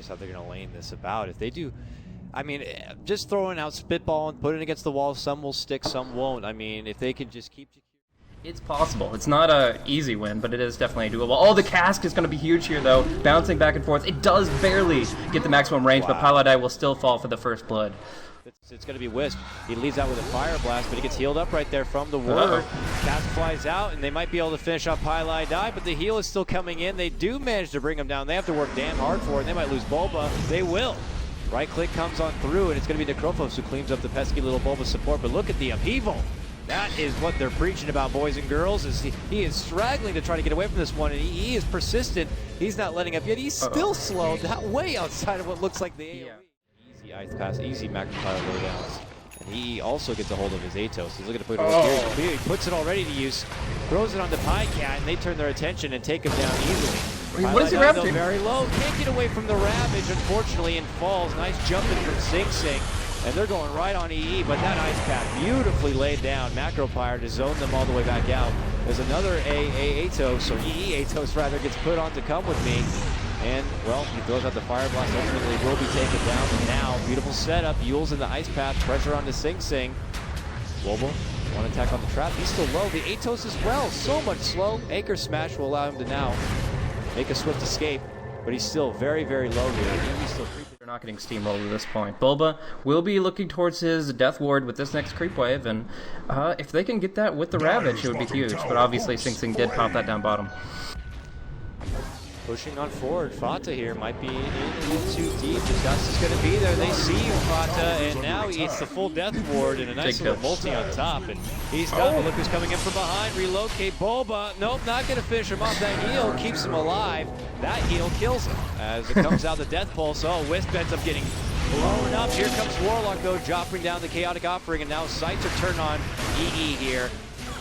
curious how they're going to lane this about. If they do, I mean, just throwing out spitball and putting it against the wall, some will stick, some won't. I mean, if they can just keep... It's possible. It's not an easy win, but it is definitely doable. Oh, the cask is going to be huge here, though. Bouncing back and forth. It does barely get the maximum range, but Paladai will still fall for the first blood. It's going to be Wisp. He leaves out with a Fire Blast, but he gets healed up right there from the ward. Cask flies out, and they might be able to finish off Paladai, but the heal is still coming in. They do manage to bring him down. They have to work damn hard for it. They might lose Bulba. They will. Right click comes on through, and it's going to be Necrophos who cleans up the pesky little Bulba support, but look at the upheaval. That is what they're preaching about, boys and girls. Is he is straggling to try to get away from this one, and he is persistent. He's not letting up yet. He's still slow, way outside of what looks like the AoE. Easy ice pass, easy McIntyre lowdowns. And he also gets a hold of his Atos. He's looking to put it here. He puts it already to use, throws it on the Pycat, and they turn their attention and take him down easily. What is he ravaging? Very low. Can't get away from the Ravage, unfortunately, and falls. Nice jumping from Sing Sing. And they're going right on EE, but that ice path beautifully laid down. Macropire to zone them all the way back out. There's another Atos, or EE Atos rather, gets put on to come with me. And, well, he throws out the Fire Blast, ultimately will be taken down. And now, beautiful setup, Yule's in the ice path, pressure on to Sing Sing. Global, one attack on the trap, he's still low. The Atos as well, so much slow. Acre Smash will allow him to now make a swift escape, but he's still very, very low here. He's still creeping. They're not getting steamrolled at this point. Bulba will be looking towards his Death Ward with this next creep wave, and if they can get that with the Ravage, it would be huge. But obviously, Sing Sing did pop that down bottom. Pushing on forward, Fata here might be in too deep. The dust is going to be there. They see you, Fata, and now he eats the full Death Ward and a nice little multi on top. And he's done. Look who's coming in from behind. Relocate Bulba. Nope, not going to finish him off. That heal keeps him alive. That heal kills him as it comes out the Death Pulse. Oh, Wisp ends up getting blown up. Here comes Warlock, though, dropping down the Chaotic Offering, and now sights are turned on EE here.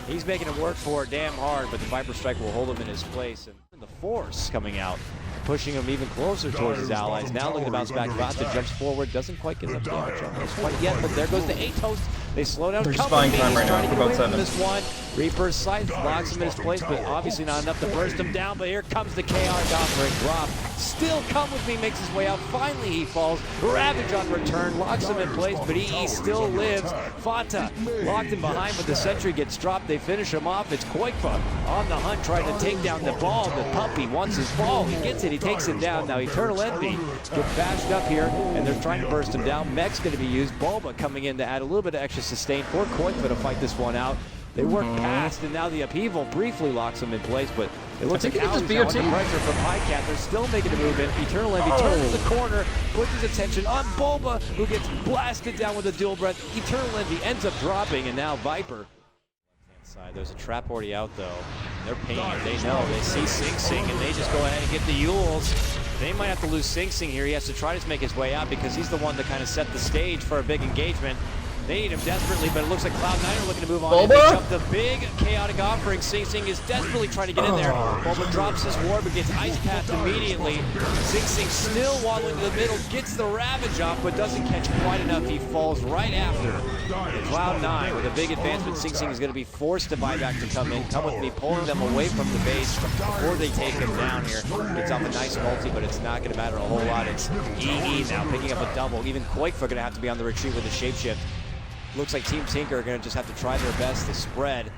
He's making him work for it damn hard, but the Viper Strike will hold him in his place. And the Force coming out, pushing him even closer towards his allies. Now looking to bounce back. Vata jumps forward, doesn't quite get enough damage on this quite yet, but there goes the Atos. They slow down. They're just buying time right now for both sides. This one, Reaper's sight locks him in his place, but obviously not enough to burst him down. But here comes the Chaotic Offering drop. Still come with me, makes his way out. Finally he falls. Ravage on return, locks him in place, but he still lives. Fata locked him behind, but the sentry gets dropped. They finish him off. It's Koikfa on the hunt, trying to take down the ball. The puppy wants his ball. He gets it. He takes it down. Now Eternal Envy gets bashed up here, and they're trying to burst him down. Mech's going to be used. Bulba coming in to add a little bit of extra sustain for Koikfa to fight this one out. They work past, and now the upheaval briefly locks him in place, but it looks like Owl's now under pressure from Highcat. They're still making a movement. Eternal Envy turns the corner, puts his attention on Bulba, who gets blasted down with a dual breath. Eternal Envy ends up dropping, and now Viper. Side. There's a trap already out, though. They're paying it. They know. They see Sing Sing, and they just go ahead and get the Yules. They might have to lose Sing Sing here. He has to try to make his way out because he's the one that kind of set the stage for a big engagement. They need him desperately, but it looks like Cloud9 are looking to move on. They jump the big Chaotic Offering. Sing Sing is desperately trying to get in there. Bulba drops his ward, but gets ice pathed immediately. Sing Sing still waddling to the middle, gets the Ravage off, but doesn't catch quite enough. He falls right after. Cloud9 with a big advancement. Sing Sing is going to be forced to buy back to come in. Come with me, pulling them away from the base before they take him down here. Gets off a nice multi, but it's not going to matter a whole lot. It's EE now picking up a double. Even Koikfa going to have to be on the retreat with a shapeshift. Looks like Team Tinker are going to just have to try their best to spread,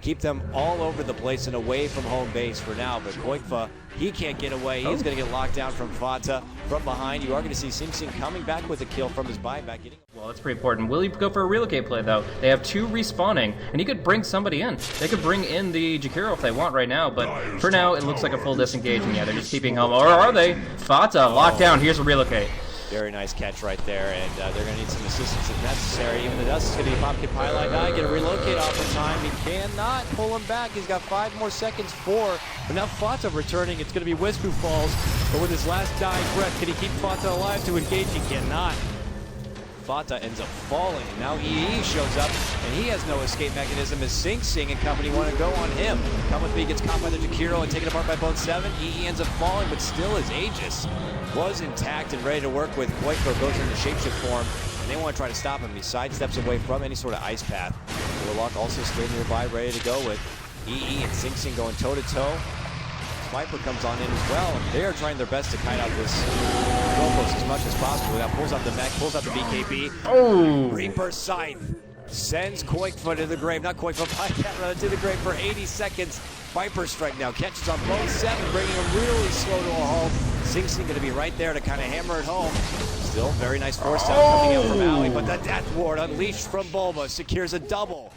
keep them all over the place and away from home base for now. But Koikfa, he can't get away. He's going to get locked down from Fata from behind. You are going to see Sing Sing coming back with a kill from his buyback. Well, that's pretty important. Will he go for a relocate play, though? They have two respawning, and he could bring somebody in. They could bring in the Jakiro if they want right now, but for now, it looks like a full disengage, and yeah, they're just keeping home. Or are they? Fata, locked down. Here's a relocate. Very nice catch right there, and they're going to need some assistance if necessary. Even the dust is going to be Popkid Pilot. Get a relocate off in time. He cannot pull him back. He's got 5 more seconds, 4. But now Fata returning. It's going to be Wisp who falls. But with his last dying breath, can he keep Fata alive to engage? He cannot. Fata ends up falling, and now EE shows up, and he has no escape mechanism as Sing Sing and company want to go on him. Come with me, gets caught by the Jakiro and taken apart by Bone 7. EE ends up falling, but still his Aegis was intact and ready to work with. Koikfa goes into shapeshift form, and they want to try to stop him. He sidesteps away from any sort of ice path. Warlock also still nearby, ready to go with EE and Sing Sing going toe-to-toe. Viper comes on in as well. They are trying their best to kite out this Gophos as much as possible. Now pulls out the mech, pulls out the BKB. Oh! Reaper Scythe sends Koikfa to the grave. Not Koikfa, Pycat rather, to the grave for 80 seconds. Viper strike now catches on both 7, bringing him really slow to a halt. Sing going to be right there to kind of hammer it home. Still, very nice force down coming out from Owie, but the Death Ward unleashed from Bulba secures a double.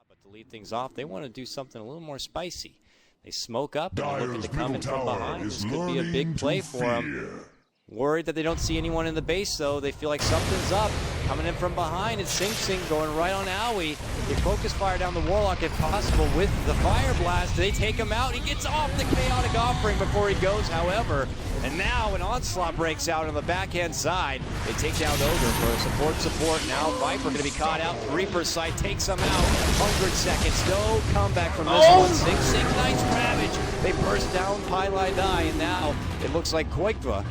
But to lead things off, they want to do something a little more spicy. They smoke up and they're looking to come in from behind. This could be a big play for them. Worried that they don't see anyone in the base, though. They feel like something's up. Coming in from behind, it's Sing going right on Owie. They focus fire down the Warlock if possible with the Fire Blast. They take him out. He gets off the Chaotic Offering before he goes, however. And now an onslaught breaks out on the backhand side. They take down Ogre for a support. Now Viper going to be caught out. Reaper's Sight takes him out. 100 seconds. No comeback from this one. Sing, nice ravage. They burst down Pylai Die, and now it looks like Koikva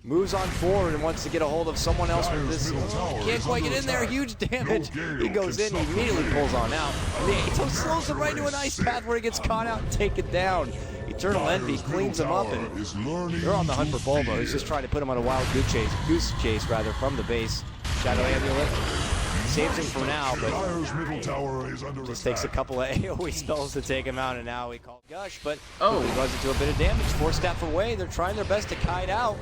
moves on forward and wants to get a hold of someone else with this. Can't quite get in there. Huge damage. He goes in. He immediately pulls on out. And the Ato slows him right into an ice path where he gets caught out and take it down. Eternal Envy cleans him up, and they're on the hunt for Bulba, who's just trying to put him on a wild goose chase from the base. Shadow Amulet saves him for now, but just takes a couple of AoE spells to take him out, and now we call Gush, but he runs into a bit of damage. 4-staff away. They're trying their best to kite out.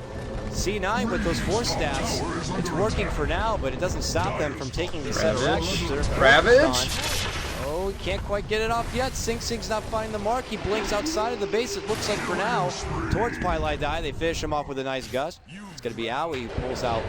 C9 with those 4 staffs. It's working for now, but it doesn't stop them from taking the set of actions. Ravage? Oh, he can't quite get it off yet. Sing's not finding the mark. He blinks outside of the base, it looks like for now. Towards Pylai Die, they finish him off with a nice gust. It's going to be Owie who pulls out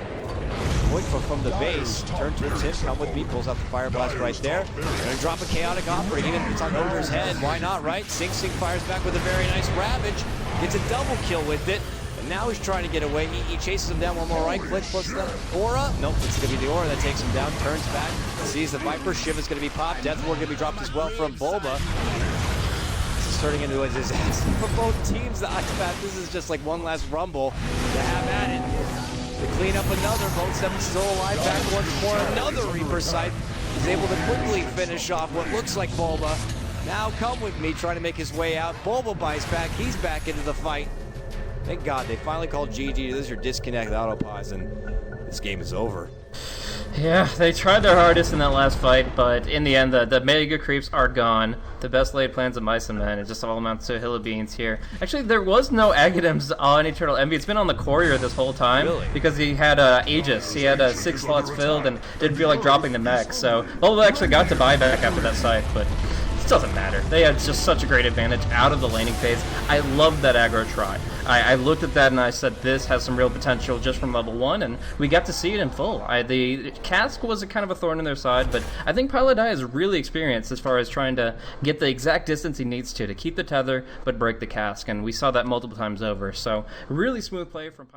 Koikfa from the base. Turn towards him, come with me, pulls out the Fire Blast right there. Gonna drop a Chaotic Offering, even if it's on Ogre's head. Why not, right? Sing fires back with a very nice Ravage. Gets a double kill with it. Now he's trying to get away. He chases him down. One more right click plus the aura. Nope, it's going to be the aura that takes him down. Turns back, sees the Viper. Shiv is going to be popped. Death Ward going to be dropped as well from Bulba. This is turning into a disaster for both teams. The Ice Path, this is just like one last rumble to have at it. To clean up another. Both 7 still alive. Back once more. Another Reaper Sight is able to quickly finish off what looks like Bulba. Now come with me, trying to make his way out. Bulba buys back. He's back into the fight. Thank God they finally called GG. This is your disconnect autopause, and this game is over. Yeah, they tried their hardest in that last fight, but in the end, the mega creeps are gone. The best laid plans of MidasHim, man. It just all amounts to a hill of beans here. Actually, there was no Aghanim's on Eternal Envy. It's been on the courier this whole time. Really? Because he had Aegis. He had 6 slots filled and didn't feel like dropping the mech. So Bulba actually got to buy back after that scythe, but it doesn't matter. They had just such a great advantage out of the laning phase. I love that aggro try. I looked at that and I said, this has some real potential just from level 1, and we got to see it in full. The cask was a kind of a thorn in their side, but I think Pylai Die is really experienced as far as trying to get the exact distance he needs to keep the tether, but break the cask, and we saw that multiple times over. So, really smooth play from Pylai.